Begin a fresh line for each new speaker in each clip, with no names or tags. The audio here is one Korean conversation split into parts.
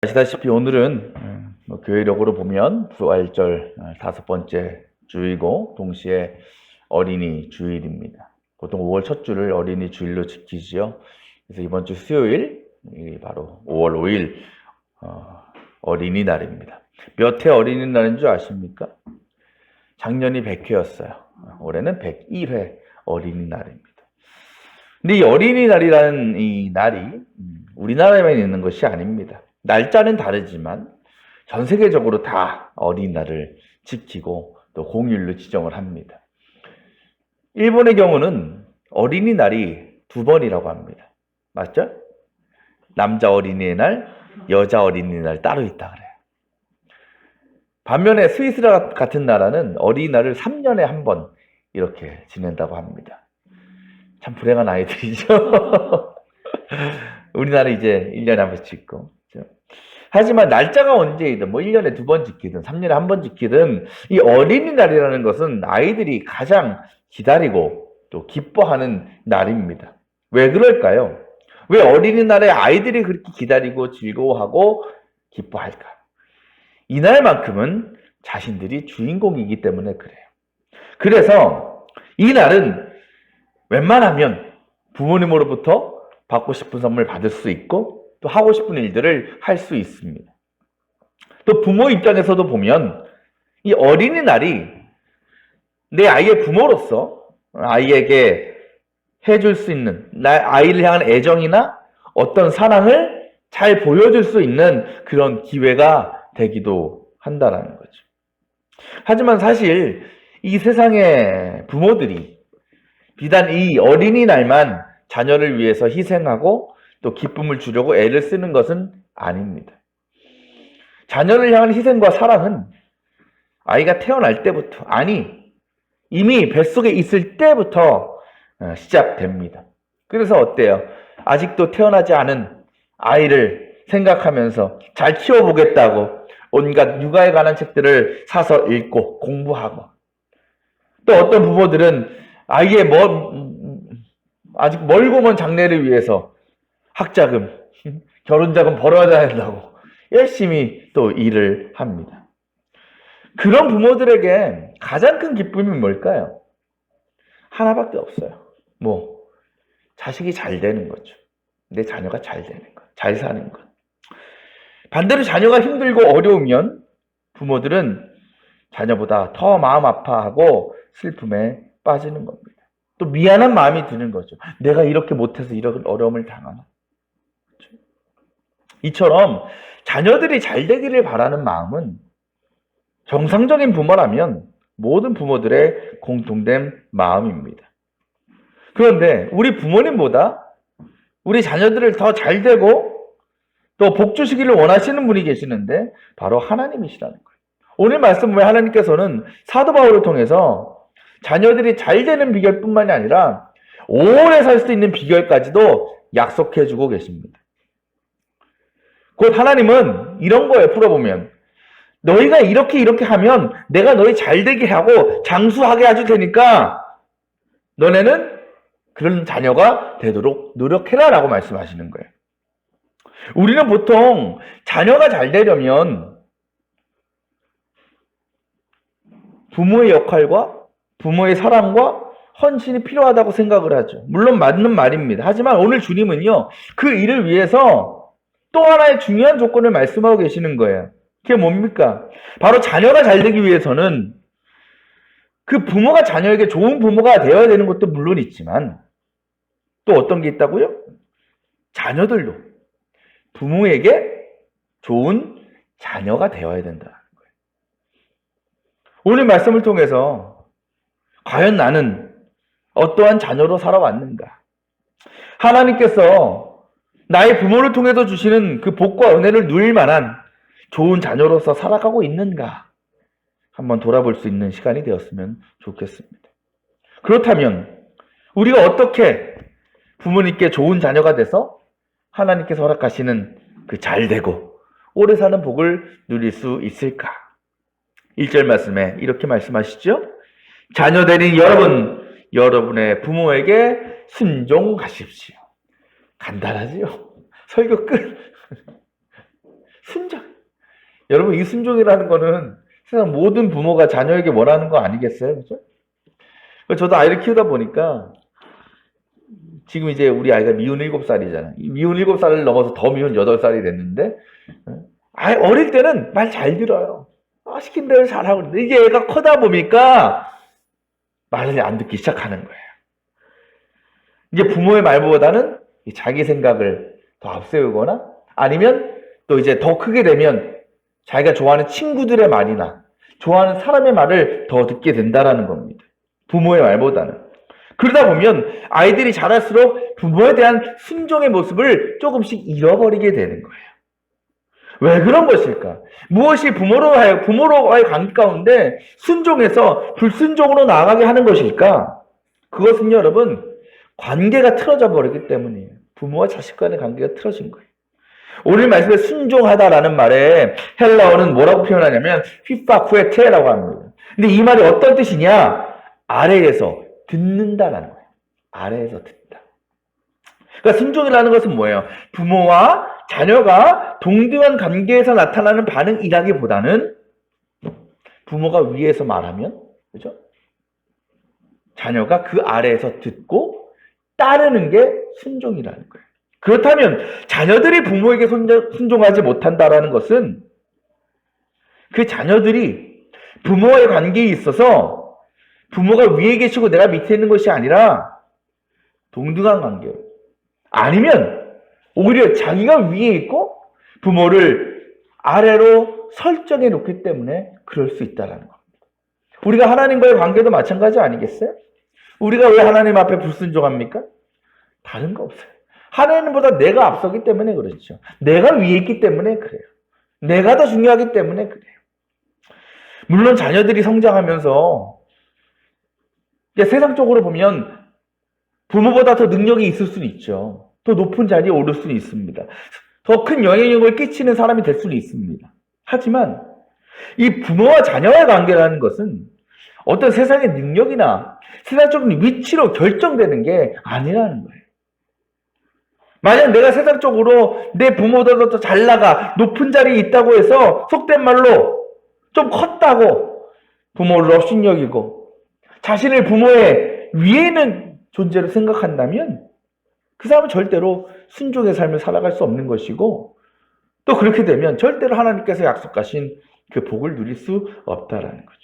아시다시피 오늘은 교회력으로 보면 부활절 5번째 주이고 동시에 어린이 주일입니다. 보통 5월 첫 주를 어린이 주일로 지키지요. 그래서 이번 주 수요일 바로 5월 5일 어린이날입니다. 몇 회 어린이날인 줄 아십니까? 작년이 100회였어요. 올해는 101회 어린이날입니다. 근데 이 어린이날이라는 이 날이 우리나라에만 있는 것이 아닙니다. 날짜는 다르지만 전 세계적으로 다 어린이날을 지키고 또 공휴일로 지정을 합니다. 일본의 경우는 어린이날이 2번이라고 합니다. 맞죠? 남자 어린이의 날, 여자 어린이날 따로 있다 그래요. 반면에 스위스 같은 나라는 어린이날을 3년에 한 번 이렇게 지낸다고 합니다. 참 불행한 아이들이죠. 우리나라 이제 1년에 한 번씩 짓고. 하지만 날짜가 언제이든 1년에 2번 지키든 3년에 한 번 지키든 이 어린이날이라는 것은 아이들이 가장 기다리고 또 기뻐하는 날입니다. 왜 그럴까요? 왜 어린이날에 아이들이 그렇게 기다리고 즐거워하고 기뻐할까? 이날만큼은 자신들이 주인공이기 때문에 그래요. 그래서 이 날은 웬만하면 부모님으로부터 받고 싶은 선물 받을 수 있고 또 하고 싶은 일들을 할 수 있습니다. 또 부모 입장에서도 보면 이 어린이날이 내 아이의 부모로서 아이에게 해줄 수 있는 아이를 향한 애정이나 어떤 사랑을 잘 보여줄 수 있는 그런 기회가 되기도 한다는 거죠. 하지만 사실 이 세상의 부모들이 비단 이 어린이날만 자녀를 위해서 희생하고 또 기쁨을 주려고 애를 쓰는 것은 아닙니다. 자녀를 향한 희생과 사랑은 아이가 태어날 때부터, 이미 뱃속에 있을 때부터 시작됩니다. 그래서 어때요? 아직도 태어나지 않은 아이를 생각하면서 잘 키워보겠다고 온갖 육아에 관한 책들을 사서 읽고 공부하고, 또 어떤 부모들은 아이의 아직 멀고 먼 장래를 위해서 학자금, 결혼자금 벌어야 된다고 열심히 또 일을 합니다. 그런 부모들에게 가장 큰 기쁨이 뭘까요? 하나밖에 없어요. 자식이 잘 되는 거죠. 내 자녀가 잘 되는 것, 잘 사는 것. 반대로 자녀가 힘들고 어려우면 부모들은 자녀보다 더 마음 아파하고 슬픔에 빠지는 겁니다. 또 미안한 마음이 드는 거죠. 내가 이렇게 못해서 이런 어려움을 당하나. 이처럼 자녀들이 잘 되기를 바라는 마음은 정상적인 부모라면 모든 부모들의 공통된 마음입니다. 그런데 우리 부모님보다 우리 자녀들을 더 잘 되고 또 복 주시기를 원하시는 분이 계시는데 바로 하나님이시라는 거예요. 오늘 말씀 보면 하나님께서는 사도 바울을 통해서 자녀들이 잘 되는 비결뿐만이 아니라 오래 살 수 있는 비결까지도 약속해 주고 계십니다. 곧 하나님은 이런 거예요. 풀어보면 너희가 이렇게 하면 내가 너희 잘되게 하고 장수하게 해줄 테니까 너네는 그런 자녀가 되도록 노력해라 라고 말씀하시는 거예요. 우리는 보통 자녀가 잘 되려면 부모의 역할과 부모의 사랑과 헌신이 필요하다고 생각을 하죠. 물론 맞는 말입니다. 하지만 오늘 주님은요, 그 일을 위해서 또 하나의 중요한 조건을 말씀하고 계시는 거예요. 그게 뭡니까? 바로 자녀가 잘 되기 위해서는 그 부모가 자녀에게 좋은 부모가 되어야 되는 것도 물론 있지만 또 어떤 게 있다고요? 자녀들도 부모에게 좋은 자녀가 되어야 된다는 거예요. 오늘 말씀을 통해서 과연 나는 어떠한 자녀로 살아왔는가? 하나님께서 나의 부모를 통해서 주시는 그 복과 은혜를 누릴 만한 좋은 자녀로서 살아가고 있는가? 한번 돌아볼 수 있는 시간이 되었으면 좋겠습니다. 그렇다면 우리가 어떻게 부모님께 좋은 자녀가 돼서 하나님께서 허락하시는 그 잘되고 오래 사는 복을 누릴 수 있을까? 1절 말씀에 이렇게 말씀하시죠. 자녀 되는 여러분의 부모에게 순종하십시오. 간단하지요? 설교 끝. 순종. 여러분, 이 순종이라는 거는 세상 모든 부모가 자녀에게 원하는 거 아니겠어요? 그죠? 저도 아이를 키우다 보니까 지금 이제 우리 아이가 미운 7살이잖아. 미운 7살을 넘어서 더 미운 8살이 됐는데, 아이 어릴 때는 말 잘 들어요. 시킨 대로 잘하고 있는데, 이제 애가 커다 보니까 말을 안 듣기 시작하는 거예요. 이제 부모의 말보다는 자기 생각을 더 앞세우거나, 아니면 또 이제 더 크게 되면 자기가 좋아하는 친구들의 말이나 좋아하는 사람의 말을 더 듣게 된다라는 겁니다. 부모의 말보다는. 그러다 보면 아이들이 자랄수록 부모에 대한 순종의 모습을 조금씩 잃어버리게 되는 거예요. 왜 그런 것일까? 무엇이 부모로와의 관계 가운데 순종해서 불순종으로 나아가게 하는 것일까? 그것은 여러분, 관계가 틀어져 버리기 때문이에요. 부모와 자식 간의 관계가 틀어진 거예요. 오늘 말씀에 순종하다라는 말에 헬라어는 뭐라고 표현하냐면 휘파쿠에테라고 합니다. 근데 이 말이 어떤 뜻이냐? 아래에서 듣는다라는 거예요. 아래에서 듣다. 그러니까 순종이라는 것은 뭐예요? 부모와 자녀가 동등한 관계에서 나타나는 반응이라기보다는 부모가 위에서 말하면, 그죠? 자녀가 그 아래에서 듣고 따르는 게 순종이라는 거예요. 그렇다면 자녀들이 부모에게 순종하지 못한다라는 것은 그 자녀들이 부모와의 관계에 있어서 부모가 위에 계시고 내가 밑에 있는 것이 아니라 동등한 관계로, 아니면 오히려 자기가 위에 있고 부모를 아래로 설정해 놓기 때문에 그럴 수 있다는 겁니다. 우리가 하나님과의 관계도 마찬가지 아니겠어요? 우리가 왜 하나님 앞에 불순종합니까? 다른 거 없어요. 하나님보다 내가 앞서기 때문에 그렇죠. 내가 위에 있기 때문에 그래요. 내가 더 중요하기 때문에 그래요. 물론 자녀들이 성장하면서 세상적으로 보면 부모보다 더 능력이 있을 수는 있죠. 더 높은 자리에 오를 수는 있습니다. 더 큰 영향력을 끼치는 사람이 될 수는 있습니다. 하지만 이 부모와 자녀의 관계라는 것은 어떤 세상의 능력이나 세상적인 위치로 결정되는 게 아니라는 거예요. 만약 내가 세상적으로 내 부모보다 더 잘 나가 높은 자리에 있다고 해서 속된 말로 좀 컸다고 부모를 업신여기고 자신을 부모의 위에 있는 존재로 생각한다면 그 사람은 절대로 순종의 삶을 살아갈 수 없는 것이고, 또 그렇게 되면 절대로 하나님께서 약속하신 그 복을 누릴 수 없다라는 거죠.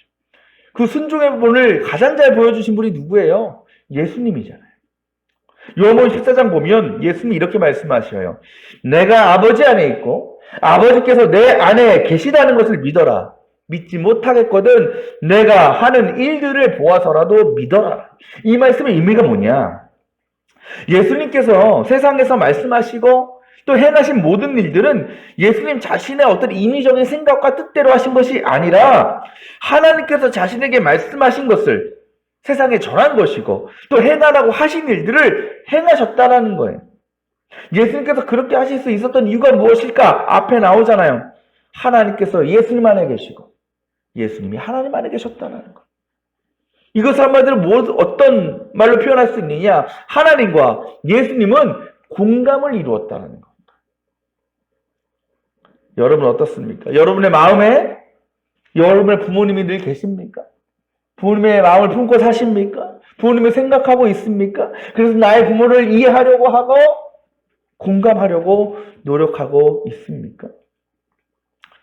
그 순종의 본을 가장 잘 보여주신 분이 누구예요? 예수님이잖아요. 요한복음 14장 보면 예수님이 이렇게 말씀하셔요. 내가 아버지 안에 있고 아버지께서 내 안에 계시다는 것을 믿어라. 믿지 못하겠거든 내가 하는 일들을 보아서라도 믿어라. 이 말씀의 의미가 뭐냐? 예수님께서 세상에서 말씀하시고 또 행하신 모든 일들은 예수님 자신의 어떤 인위적인 생각과 뜻대로 하신 것이 아니라 하나님께서 자신에게 말씀하신 것을 세상에 전한 것이고 또 행하라고 하신 일들을 행하셨다라는 거예요. 예수님께서 그렇게 하실 수 있었던 이유가 무엇일까? 앞에 나오잖아요. 하나님께서 예수님 안에 계시고 예수님이 하나님 안에 계셨다는 거예요. 이것을 한마디로 어떤 말로 표현할 수 있느냐? 하나님과 예수님은 공감을 이루었다는 겁니다. 여러분 어떻습니까? 여러분의 마음에 여러분의 부모님이 늘 계십니까? 부모님의 마음을 품고 사십니까? 부모님을 생각하고 있습니까? 그래서 나의 부모를 이해하려고 하고 공감하려고 노력하고 있습니까?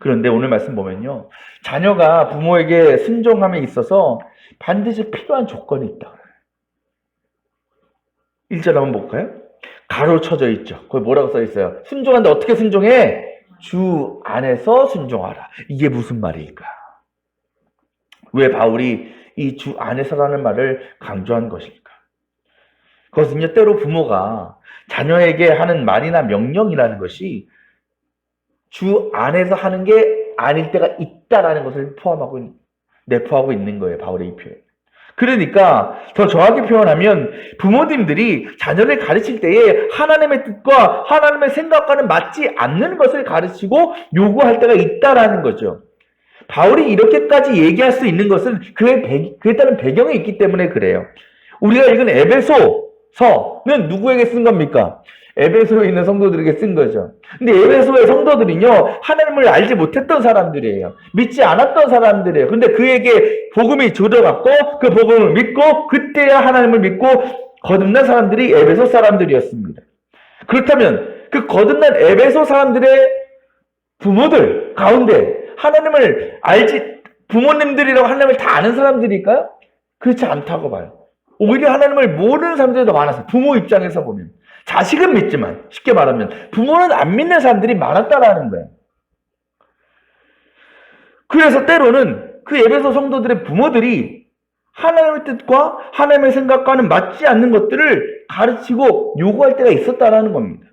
그런데 오늘 말씀 보면요. 자녀가 부모에게 순종함에 있어서 반드시 필요한 조건이 있다. 1절 한번 볼까요? 가로쳐져 있죠. 거기 뭐라고 써 있어요? 순종하는데 어떻게 순종해? 주 안에서 순종하라. 이게 무슨 말일까? 왜 바울이 이 주 안에서라는 말을 강조한 것일까? 그것은요, 때로 부모가 자녀에게 하는 말이나 명령이라는 것이 주 안에서 하는 게 아닐 때가 있다라는 것을 내포하고 있는 거예요, 바울의 이 표현. 그러니까 더 정확히 표현하면 부모님들이 자녀를 가르칠 때에 하나님의 뜻과 하나님의 생각과는 맞지 않는 것을 가르치고 요구할 때가 있다라는 거죠. 바울이 이렇게까지 얘기할 수 있는 것은 그에 따른 배경이 있기 때문에 그래요. 우리가 읽은 에베소 서는 누구에게 쓴 겁니까? 에베소에 있는 성도들에게 쓴 거죠. 근데 에베소의 성도들은요, 하나님을 알지 못했던 사람들이에요. 믿지 않았던 사람들이에요. 근데 그에게 복음이 조져갔고, 그 복음을 믿고, 그때야 하나님을 믿고, 거듭난 사람들이 에베소 사람들이었습니다. 그렇다면, 그 거듭난 에베소 사람들의 부모들 가운데, 하나님을 부모님들이라고 하나님을 다 아는 사람들일까요? 그렇지 않다고 봐요. 오히려 하나님을 모르는 사람들이 더 많았어요. 부모 입장에서 보면. 자식은 믿지만, 쉽게 말하면 부모는 안 믿는 사람들이 많았다라는 거예요. 그래서 때로는 그 에베소 성도들의 부모들이 하나님의 뜻과 하나님의 생각과는 맞지 않는 것들을 가르치고 요구할 때가 있었다라는 겁니다.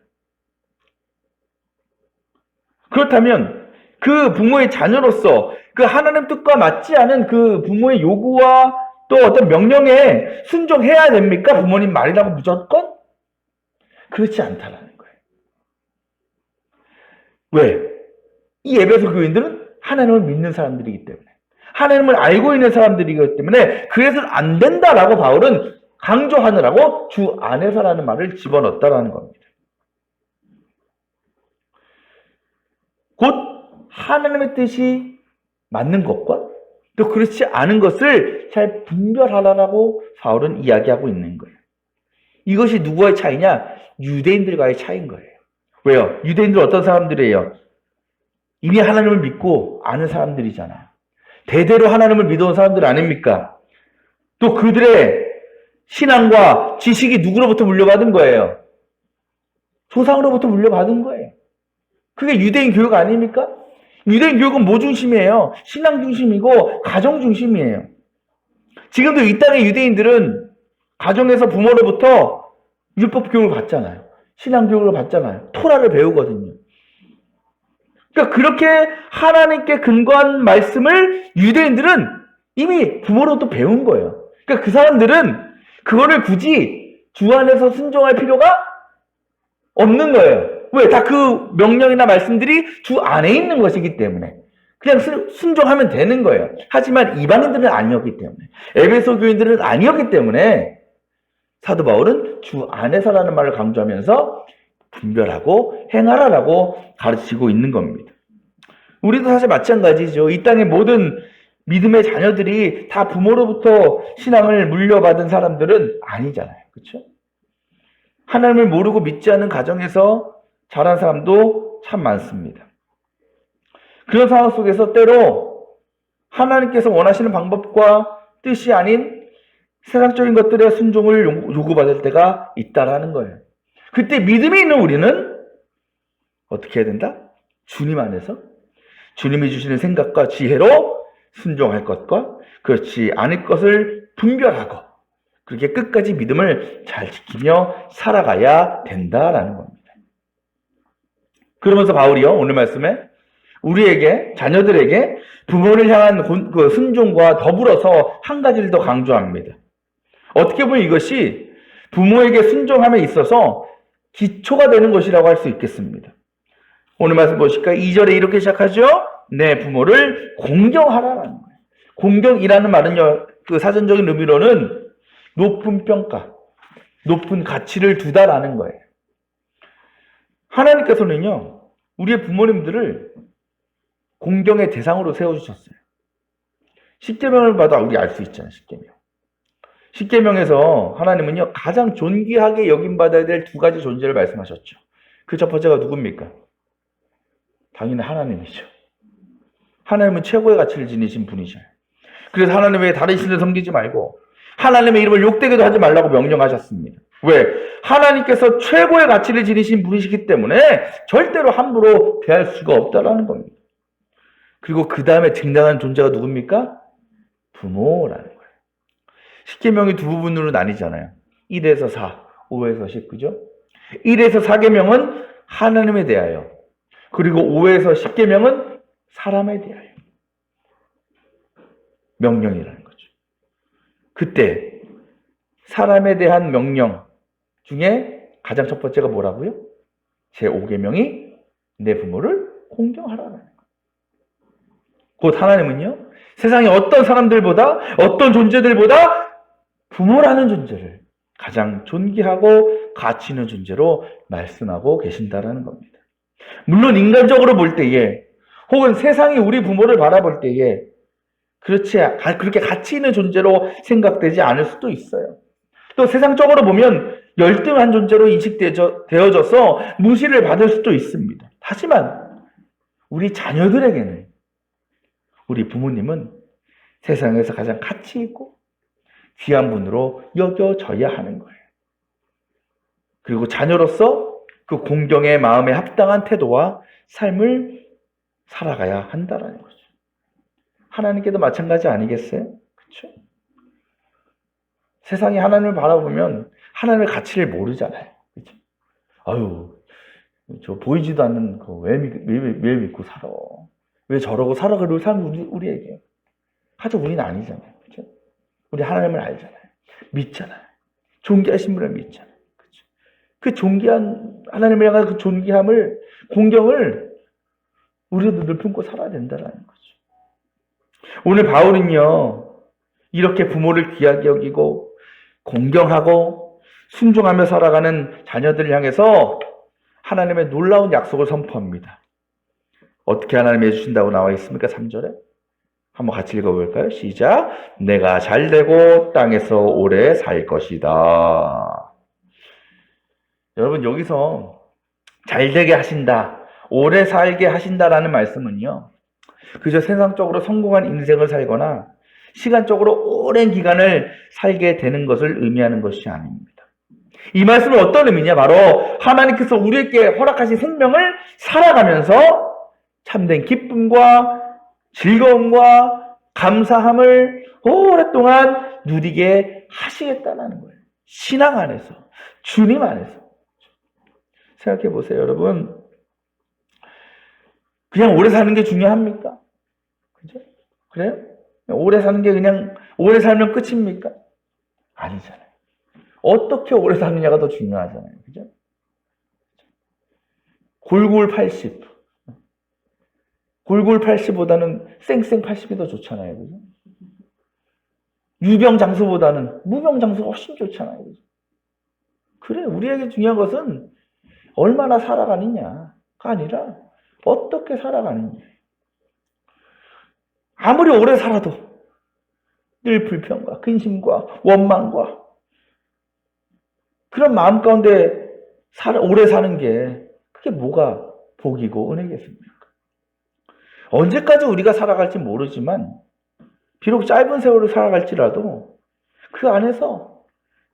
그렇다면 그 부모의 자녀로서 그 하나님 뜻과 맞지 않은 그 부모의 요구와 또 어떤 명령에 순종해야 됩니까? 부모님 말이라고 무조건? 그렇지 않다라는 거예요. 왜? 이 에베소 교인들은 하나님을 믿는 사람들이기 때문에, 하나님을 알고 있는 사람들이기 때문에 그래서는 안 된다라고 바울은 강조하느라고 주 안에서라는 말을 집어넣었다라는 겁니다. 곧 하나님의 뜻이 맞는 것과 또 그렇지 않은 것을 잘 분별하라고 바울은 이야기하고 있는 거예요. 이것이 누구와의 차이냐? 유대인들과의 차이인 거예요. 왜요? 유대인들은 어떤 사람들이에요? 이미 하나님을 믿고 아는 사람들이잖아요. 대대로 하나님을 믿어온 사람들 아닙니까? 또 그들의 신앙과 지식이 누구로부터 물려받은 거예요? 조상으로부터 물려받은 거예요. 그게 유대인 교육 아닙니까? 유대인 교육은 뭐 중심이에요? 신앙 중심이고 가정 중심이에요. 지금도 이 땅의 유대인들은 가정에서 부모로부터 율법 교육을 받잖아요. 신앙 교육을 받잖아요. 토라를 배우거든요. 그러니까 그렇게 하나님께 근거한 말씀을 유대인들은 이미 부모로부터 배운 거예요. 그러니까 그 사람들은 그거를 굳이 주 안에서 순종할 필요가 없는 거예요. 왜? 다 그 명령이나 말씀들이 주 안에 있는 것이기 때문에 그냥 순종하면 되는 거예요. 하지만 이방인들은 아니었기 때문에, 에베소 교인들은 아니었기 때문에 사도 바울은 주 안에서라는 말을 강조하면서 분별하고 행하라라고 가르치고 있는 겁니다. 우리도 사실 마찬가지죠. 이 땅의 모든 믿음의 자녀들이 다 부모로부터 신앙을 물려받은 사람들은 아니잖아요. 그렇죠? 하나님을 모르고 믿지 않는 가정에서 자란 사람도 참 많습니다. 그런 상황 속에서 때로 하나님께서 원하시는 방법과 뜻이 아닌 세상적인 것들의 순종을 요구받을 때가 있다라는 거예요. 그때 믿음이 있는 우리는 어떻게 해야 된다? 주님 안에서 주님이 주시는 생각과 지혜로 순종할 것과 그렇지 않을 것을 분별하고 그렇게 끝까지 믿음을 잘 지키며 살아가야 된다라는 겁니다. 그러면서 바울이요, 오늘 말씀에 우리에게, 자녀들에게 부모를 향한 그 순종과 더불어서 한 가지를 더 강조합니다. 어떻게 보면 이것이 부모에게 순종함에 있어서 기초가 되는 것이라고 할 수 있겠습니다. 오늘 말씀 보실까요? 2절에 이렇게 시작하죠. 내 부모를 공경하라는 거예요. 공경이라는 말은요, 그 사전적인 의미로는 높은 평가, 높은 가치를 두다라는 거예요. 하나님께서는요, 우리의 부모님들을 공경의 대상으로 세워주셨어요. 십계명을 봐도 우리 알 수 있잖아요. 십계명에서 하나님은요, 가장 존귀하게 여김받아야 될 두 가지 존재를 말씀하셨죠. 그 첫 번째가 누굽니까? 당연히 하나님이죠. 하나님은 최고의 가치를 지니신 분이셔요. 그래서 하나님 외에 다른 신을 섬기지 말고 하나님의 이름을 욕되게도 하지 말라고 명령하셨습니다. 왜? 하나님께서 최고의 가치를 지니신 분이시기 때문에 절대로 함부로 대할 수가 없다라는 겁니다. 그리고 그 다음에 등장한 존재가 누굽니까? 부모라는 거예요. 십계명이 두 부분으로 나뉘잖아요. 1에서 4, 5에서 10, 그죠? 1에서 4계명은 하나님에 대하여, 그리고 5에서 10계명은 사람에 대하여 명령이라는 거죠. 그때 사람에 대한 명령 중에 가장 첫 번째가 뭐라고요? 제5계명이 내 부모를 공경하라는 거예요. 곧 하나님은요, 세상의 어떤 사람들보다, 어떤 존재들보다 부모라는 존재를 가장 존귀하고 가치 있는 존재로 말씀하고 계신다라는 겁니다. 물론 인간적으로 볼 때에 혹은 세상이 우리 부모를 바라볼 때에 그렇게 가치 있는 존재로 생각되지 않을 수도 있어요. 또 세상적으로 보면 열등한 존재로 인식되어져서 무시를 받을 수도 있습니다. 하지만 우리 자녀들에게는 우리 부모님은 세상에서 가장 가치 있고 귀한 분으로 여겨져야 하는 거예요. 그리고 자녀로서 그 공경의 마음에 합당한 태도와 삶을 살아가야 한다라는 거죠. 하나님께도 마찬가지 아니겠어요? 그렇죠? 세상이 하나님을 바라보면 하나님의 가치를 모르잖아요. 그렇죠? 아유, 저 보이지도 않는 거 왜 믿고 살아? 왜 저러고 살아? 그러고 사는 우리에게. 하지만 우리는 아니잖아요. 그렇죠? 우리 하나님을 알잖아요. 믿잖아요. 존귀하신 분을 믿잖아요. 그렇죠? 그 존귀한 하나님을 향한 그 존귀함을, 공경을 우리도 늘 품고 살아야 된다는 거죠. 오늘 바울은요, 이렇게 부모를 귀하게 여기고 공경하고 순종하며 살아가는 자녀들을 향해서 하나님의 놀라운 약속을 선포합니다. 어떻게 하나님이 해주신다고 나와 있습니까? 3절에. 한번 같이 읽어볼까요? 시작. 내가 잘되고 땅에서 오래 살 것이다. 여러분, 여기서 잘되게 하신다, 오래 살게 하신다라는 말씀은요, 그저 세상적으로 성공한 인생을 살거나 시간적으로 오랜 기간을 살게 되는 것을 의미하는 것이 아닙니다. 이 말씀은 어떤 의미냐? 바로 하나님께서 우리에게 허락하신 생명을 살아가면서 참된 기쁨과 즐거움과 감사함을 오랫동안 누리게 하시겠다는 거예요. 신앙 안에서, 주님 안에서. 생각해 보세요, 여러분. 그냥 오래 사는 게 중요합니까? 그죠? 그래요? 오래 사는 게 그냥 오래 살면 끝입니까? 아니잖아요. 어떻게 오래 사느냐가 더 중요하잖아요. 그죠? 골골 80. 골골 80보다는 쌩쌩 80이 더 좋잖아요. 그죠? 유병장수보다는 무병장수가 훨씬 좋잖아요. 그죠? 그래, 우리에게 중요한 것은 얼마나 살아가느냐가 아니라 어떻게 살아가느냐. 아무리 오래 살아도 늘 불평과 근심과 원망과 그런 마음 가운데 오래 사는 게 그게 뭐가 복이고 은혜겠습니까? 언제까지 우리가 살아갈지 모르지만 비록 짧은 세월을 살아갈지라도 그 안에서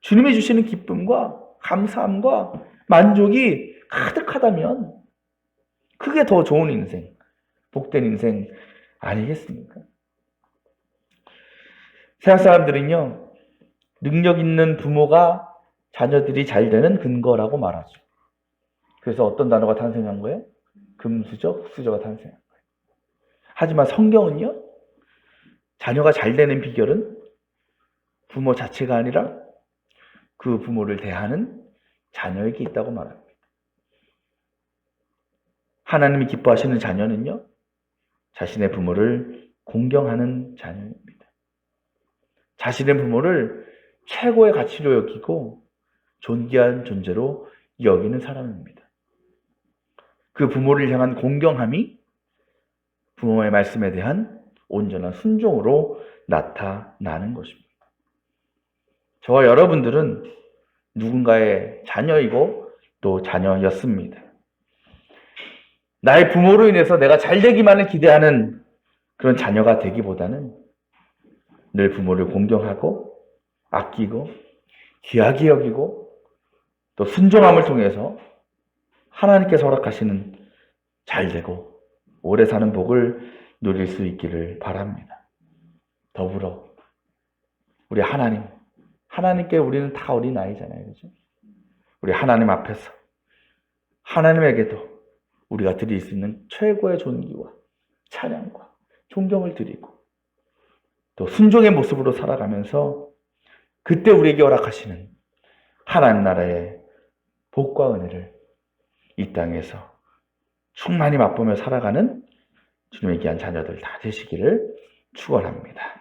주님이 주시는 기쁨과 감사함과 만족이 가득하다면 그게 더 좋은 인생, 복된 인생 아니겠습니까? 세상 사람들은요, 능력 있는 부모가 자녀들이 잘 되는 근거라고 말하죠. 그래서 어떤 단어가 탄생한 거예요? 금수저, 흙수저가 탄생한 거예요. 하지만 성경은요, 자녀가 잘 되는 비결은 부모 자체가 아니라 그 부모를 대하는 자녀에게 있다고 말합니다. 하나님이 기뻐하시는 자녀는요, 자신의 부모를 공경하는 자녀입니다. 자신의 부모를 최고의 가치로 여기고 존귀한 존재로 여기는 사람입니다. 그 부모를 향한 공경함이 부모의 말씀에 대한 온전한 순종으로 나타나는 것입니다. 저와 여러분들은 누군가의 자녀이고 또 자녀였습니다. 나의 부모로 인해서 내가 잘 되기만을 기대하는 그런 자녀가 되기보다는 늘 부모를 공경하고 아끼고 귀하게 여기고 또 순종함을 통해서 하나님께서 허락하시는 잘되고 오래 사는 복을 누릴 수 있기를 바랍니다. 더불어 우리 하나님께 우리는 다 어린아이잖아요. 그죠? 우리 하나님 앞에서 하나님에게도 우리가 드릴 수 있는 최고의 존귀와 찬양과 존경을 드리고 또 순종의 모습으로 살아가면서 그때 우리에게 허락하시는 하나님 나라의 복과 은혜를 이 땅에서 충만히 맛보며 살아가는 주님의 귀한 자녀들 다 되시기를 축원합니다.